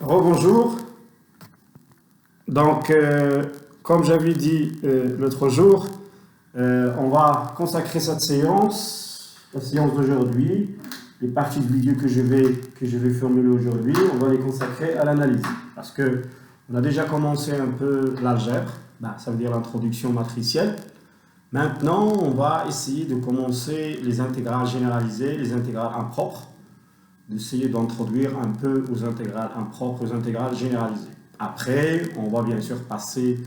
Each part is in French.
Rebonjour. Donc, comme j'avais dit l'autre jour, on va consacrer cette séance, la séance d'aujourd'hui, les parties de vidéo que je vais formuler aujourd'hui, on va les consacrer à l'analyse. Parce que on a déjà commencé un peu l'algèbre, ça veut dire l'introduction matricielle. Maintenant, on va essayer de commencer les intégrales généralisées, les intégrales impropres, d'essayer d'introduire un peu aux intégrales impropres, aux intégrales généralisées. Après, on va bien sûr passer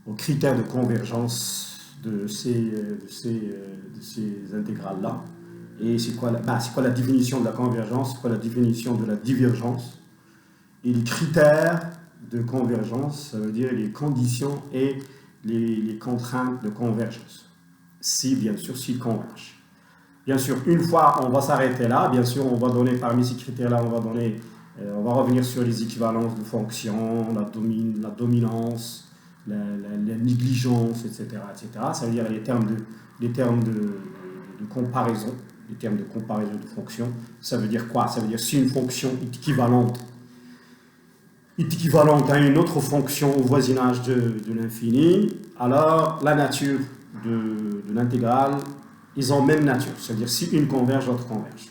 aux critères de convergence de ces intégrales-là. Et c'est quoi la définition de la convergence, c'est quoi la définition de la divergence. Et les critères de convergence, ça veut dire les conditions et les contraintes de convergence. Si, bien sûr, s'ils convergent. Bien sûr, une fois, on va s'arrêter là. Bien sûr, on va donner, parmi ces critères-là, on va revenir sur les équivalences de fonctions, la dominance, la négligence, etc., etc. Ça veut dire les termes de comparaison, les termes de comparaison de fonctions. Ça veut dire quoi? Ça veut dire si une fonction est équivalente à une autre fonction au voisinage de l'infini, alors la nature de l'intégrale, ils ont même nature. C'est-à-dire si une converge, l'autre converge.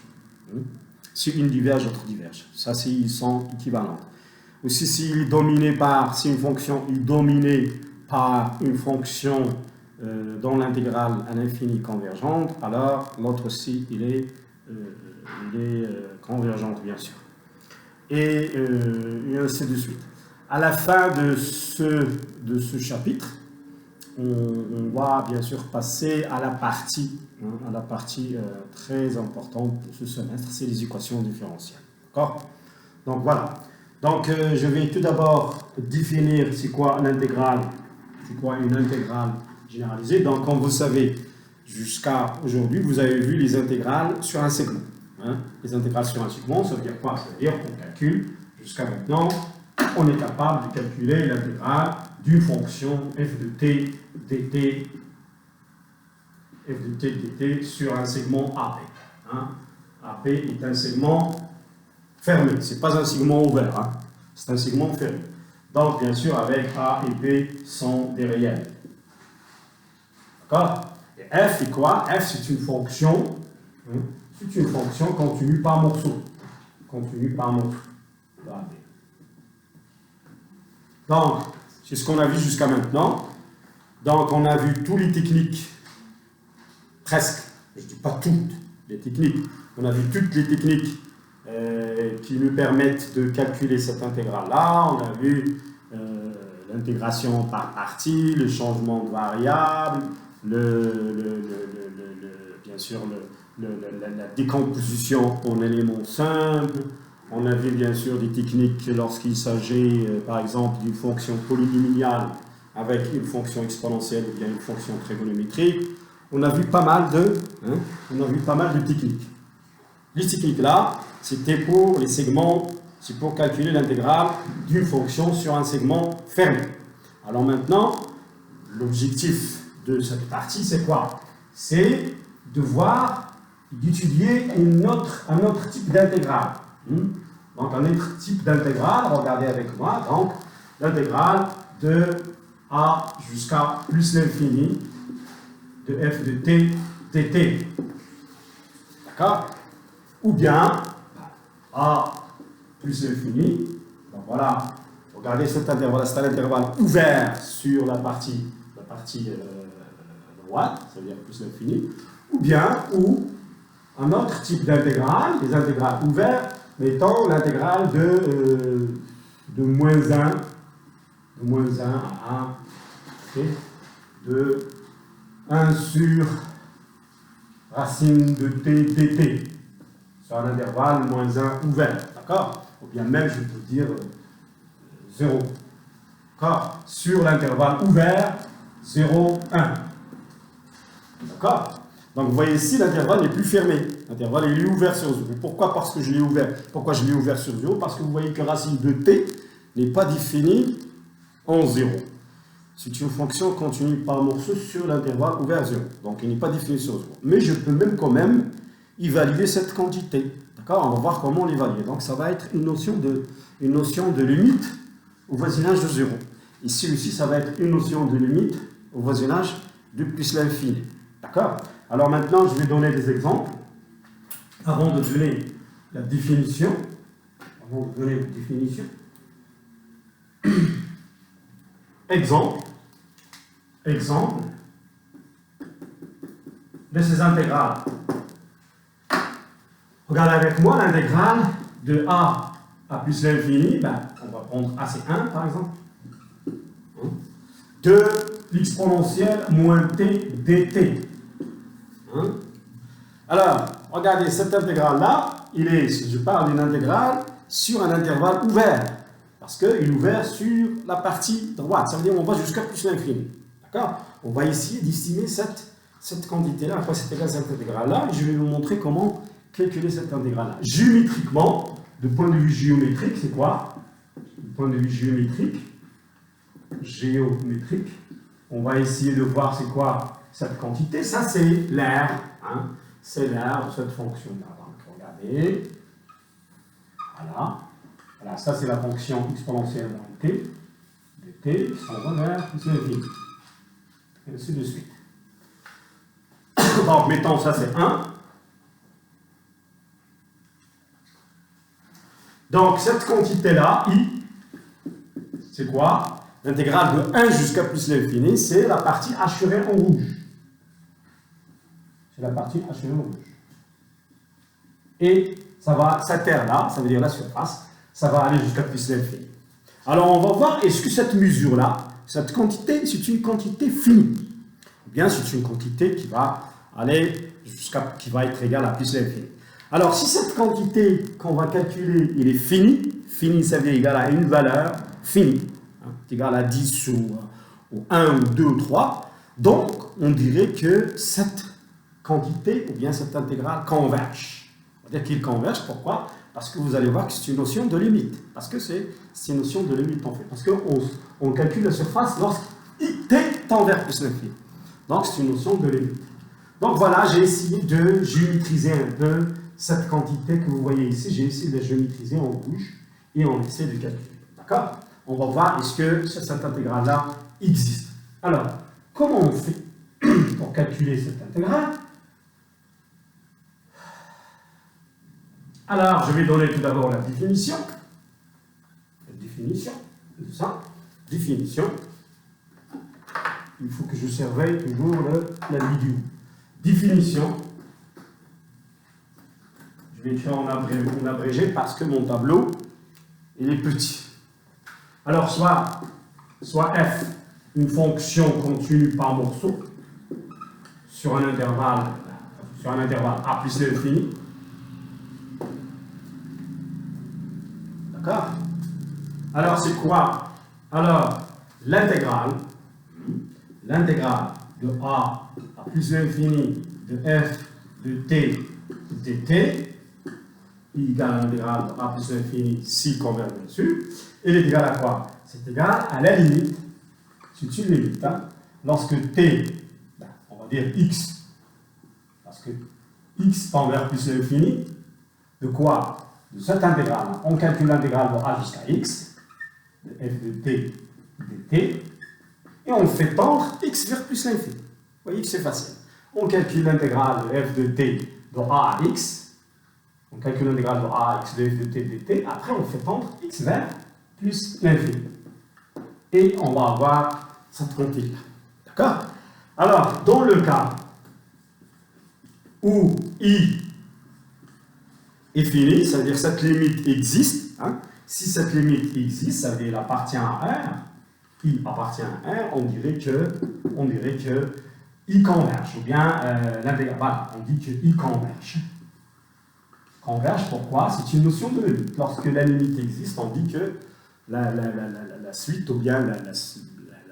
Si une diverge, l'autre diverge. Ça, c'est ils sont équivalentes. Aussi, si une fonction est dominée par une fonction dont l'intégrale à l'infini convergente, alors l'autre aussi, il est convergente, bien sûr. Et ainsi de suite. À la fin de ce chapitre, on va bien sûr passer à la partie très importante de ce semestre, c'est les équations différentielles. D'accord? Donc voilà. Donc je vais tout d'abord définir c'est quoi l'intégrale, c'est quoi une intégrale généralisée. Donc comme vous savez, jusqu'à aujourd'hui, vous avez vu les intégrales sur un segment. Les intégrales sur un segment, ça veut dire quoi? Ça veut dire qu'on calcule, jusqu'à maintenant, on est capable de calculer l'intégrale d'une fonction f de t dt sur un segment AP. AP est un segment fermé, ce n'est pas un segment ouvert, c'est un segment fermé. Donc, bien sûr, avec A et B sont des réels. D'accord? Et f est quoi? F, c'est une fonction, continue par morceau. Continue par morceau. Donc, c'est ce qu'on a vu jusqu'à maintenant. Donc, on a vu toutes les techniques, presque, je ne dis pas toutes les techniques, on a vu toutes les techniques qui nous permettent de calculer cette intégrale-là. On a vu l'intégration par partie, le changement de variable, bien sûr la décomposition en éléments simples. On a vu bien sûr des techniques lorsqu'il s'agit par exemple d'une fonction polynomiale avec une fonction exponentielle ou bien une fonction trigonométrique. On a vu pas mal de techniques. Les techniques-là, c'était pour les segments, c'est pour calculer l'intégrale d'une fonction sur un segment fermé. Alors maintenant, l'objectif de cette partie, c'est quoi? C'est d'étudier un autre type d'intégrale. Donc un autre type d'intégrale, regardez avec moi, donc l'intégrale de a jusqu'à plus l'infini de f de t dt. D'accord? Ou bien a plus l'infini. Donc voilà, regardez cet intervalle, c'est un intervalle ouvert sur la partie droite, c'est-à-dire plus l'infini. Ou un autre type d'intégrale, les intégrales ouvertes, mettons l'intégrale de moins 1 à 1, okay, de 1 sur racine de t dt, sur un intervalle moins 1 ouvert, d'accord? Ou bien même, je peux dire 0, d'accord? Sur l'intervalle ouvert, 0, 1, d'accord? Donc vous voyez ici, l'intervalle n'est plus fermé. L'intervalle il est ouvert sur 0. Pourquoi? Parce que je l'ai ouvert. Pourquoi je l'ai ouvert sur 0? Parce que vous voyez que racine de t n'est pas définie en 0. C'est une fonction continue par morceau sur l'intervalle ouvert 0. Donc il n'est pas défini sur 0. Mais je peux même quand même y valider cette quantité. D'accord? On va voir comment l'évaluer. Donc ça va être une notion de limite au voisinage de 0. Ici aussi, ça va être une notion de limite au voisinage de plus l'infini. D'accord? Alors maintenant, je vais donner des exemples. Avant de donner la définition, exemple de ces intégrales. Regardez avec moi l'intégrale de a à plus l'infini, on va prendre a c'est 1 par exemple, de l'exponentielle moins t dt. Alors, regardez cette intégrale-là, je parle d'une intégrale sur un intervalle ouvert, parce qu'il est ouvert sur la partie droite, ça veut dire qu'on va jusqu'à plus l'infini. D'accord? On va essayer d'estimer cette quantité-là, à quoi c'est égal cette intégrale-là, et je vais vous montrer comment calculer cette intégrale-là. Géométriquement, de point de vue géométrique, c'est quoi? Du point de vue géométrique, on va essayer de voir c'est quoi cette quantité. Ça, c'est l'aire, c'est l'aire de cette fonction-là. Donc, regardez, voilà, ça c'est la fonction exponentielle moins t, de t qui s'en va vers plus l'infini. Et ainsi de suite. Donc, mettons ça c'est 1. Donc, cette quantité-là, i, c'est quoi? L'intégrale de 1 jusqu'à plus l'infini, c'est la partie hachurée en rouge. C'est la partie hachurée en rouge. Et cette aire-là, ça veut dire la surface, ça va aller jusqu'à plus l'infini. Alors, on va voir, est-ce que cette mesure-là, cette quantité, c'est une quantité finie? Ou bien c'est une quantité qui va aller qui va être égale à plus l'infini. Alors, si cette quantité qu'on va calculer, elle est finie, ça veut dire égale à une valeur finie, égale à 10 ou 1 ou 2 ou 3, donc on dirait que cette quantité, ou bien cette intégrale, converge. On va dire qu'il converge, pourquoi? Parce que vous allez voir que c'est une notion de limite. Parce que c'est une notion de limite en fait. Parce qu'on calcule la surface lorsque t tend vers plus l'infini. Donc c'est une notion de limite. Donc voilà, j'ai essayé de géométriser un peu cette quantité que vous voyez ici. J'ai essayé de la géométriser en rouge et on essaie de calculer. D'accord? On va voir est-ce que cette intégrale-là existe. Alors, comment on fait pour calculer cette intégrale? Alors, je vais donner tout d'abord la définition. De ça. Définition. Il faut que je surveille toujours la vidéo. Définition. Je vais écrire en abrégé parce que mon tableau, il est petit. Alors, soit f, une fonction continue par morceau, sur un intervalle a plus l'infini. D'accord? Alors, c'est quoi? Alors, l'intégrale de a à plus l'infini de f de t dt, égale à l'intégrale de a plus l'infini si converge dessus, elle est égale à quoi? C'est égal à la limite, c'est une limite, lorsque t, on va dire x, parce que x tend vers plus l'infini, de quoi? De cette intégrale. On calcule l'intégrale de a jusqu'à x, de f de t dt, et on fait tendre x vers plus l'infini. Vous voyez que c'est facile. On calcule l'intégrale de f de t de a à x, on calcule l'intégrale de a à x de f de t dt, après on fait tendre x vers plus l'infini. Et on va avoir cette quantité-là. D'accord? Alors, dans le cas où i est fini, c'est-à-dire cette limite existe, si cette limite existe, ça veut dire qu'elle appartient à R, i appartient à R, on dirait que i converge, ou bien l'intégrale, on dit que i converge. Converge, pourquoi? C'est une notion de limite. Lorsque la limite existe, on dit que la suite, ou bien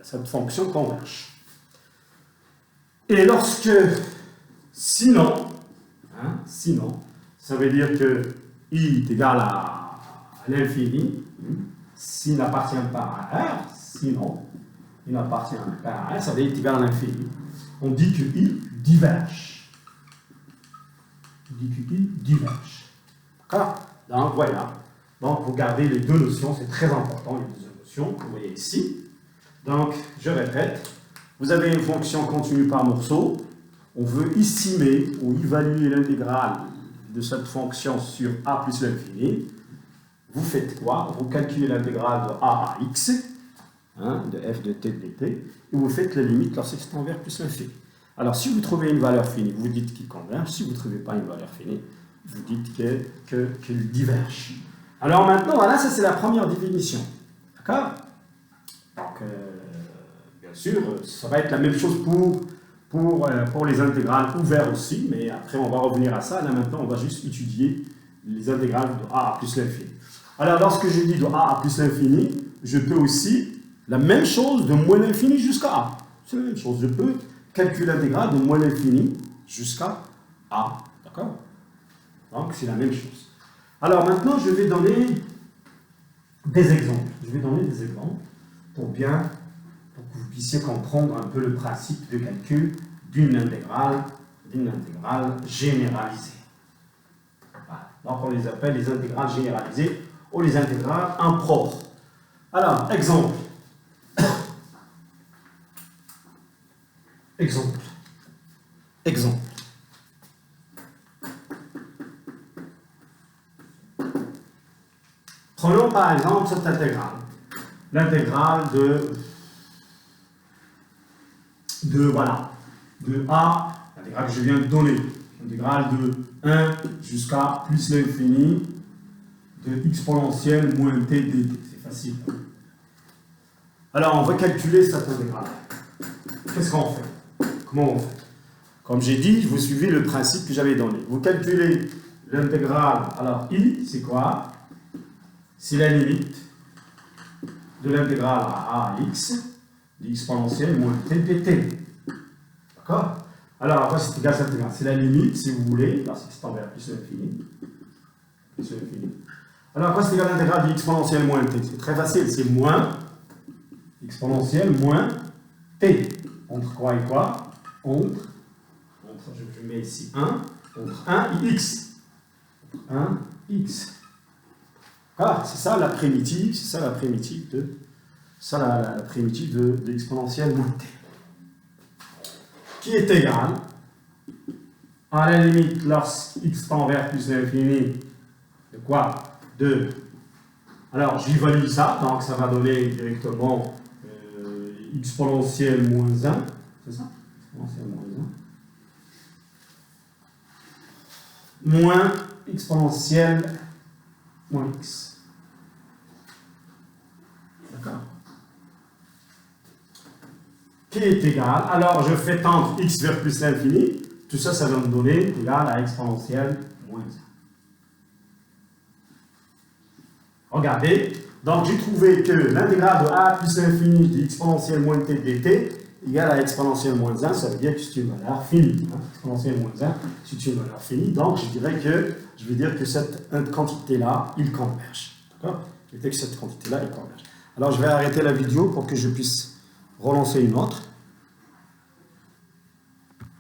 cette fonction converge. Et lorsque, sinon, ça veut dire que i est égal à l'infini, s'il n'appartient pas à R, sinon, il n'appartient pas à R, ça veut dire qu'il est égal à l'infini. On dit que i diverge. D'accord? Donc voilà. Donc vous gardez les deux notions, c'est très important, les deux notions que vous voyez ici. Donc je répète, vous avez une fonction continue par morceau. On veut estimer ou évaluer l'intégrale de cette fonction sur a plus l'infini. Vous faites quoi? Vous calculez l'intégrale de a à x, hein, de f de t de dt, et vous faites la limite lorsque tend vers plus l'infini. Alors, si vous trouvez une valeur finie, vous dites qu'il converge. Si vous ne trouvez pas une valeur finie, vous dites qu'il diverge. Alors maintenant, voilà, ça c'est la première définition. D'accord? Donc, bien sûr, ça va être la même chose pour les intégrales ouvertes aussi, mais après on va revenir à ça. Là maintenant, on va juste étudier les intégrales de a à plus l'infini. Alors, lorsque je dis de a à plus l'infini, je peux aussi la même chose de moins l'infini jusqu'à a. C'est la même chose. Je peux calculer l'intégrale de moins l'infini jusqu'à a. D'accord? Donc, c'est la même chose. Alors, maintenant, je vais donner des exemples. Je vais donner des exemples pour que vous puissiez comprendre un peu le principe de calcul d'une intégrale généralisée. Voilà. Donc, on les appelle les intégrales généralisées ou les intégrales impropres. Alors, exemple. Exemple. Prenons par exemple cette intégrale. L'intégrale de a, l'intégrale que je viens de donner. L'intégrale de 1 jusqu'à plus l'infini de exponentielle moins t dt. C'est facile. Alors, on va calculer cette intégrale. Qu'est-ce qu'on fait? Comment on fait? Comme j'ai dit, vous suivez le principe que j'avais donné. Vous calculez l'intégrale. Alors, i, c'est quoi? C'est la limite de l'intégrale à x de exponentielle moins t dt. D'accord? Alors, après, c'est égal à cette intégrale. C'est la limite, si vous voulez, parce que c'est tend vers plus l'infini. Alors, après, c'est égal à l'intégrale de exponentielle moins t. C'est très facile, c'est moins exponentielle moins t. Entre quoi et quoi? Entre je mets ici 1, entre 1 et x. Entre 1 x. Ah, c'est ça la primitive, de l'exponentielle moins t. Qui est égale à la limite lorsque x tend vers plus l'infini de quoi? De. Alors j'évalue ça, donc ça va donner directement exponentielle moins 1, c'est ça? Exponentielle moins 1. Moins exponentielle moins x. D'accord? Qui est égal, alors je fais tendre x vers plus l'infini, tout ça, ça va me donner égal à exponentielle moins 1. Regardez, donc j'ai trouvé que l'intégrale de a plus l'infini de exponentielle moins t dt égale à exponentielle moins 1, ça veut dire que c'est une valeur finie. Hein? Exponentielle moins 1, c'est une valeur finie, donc je vais dire que cette quantité-là, il converge. D'accord? Je vais dire que cette quantité-là, il converge. Alors je vais arrêter la vidéo pour que je puisse relancer une autre.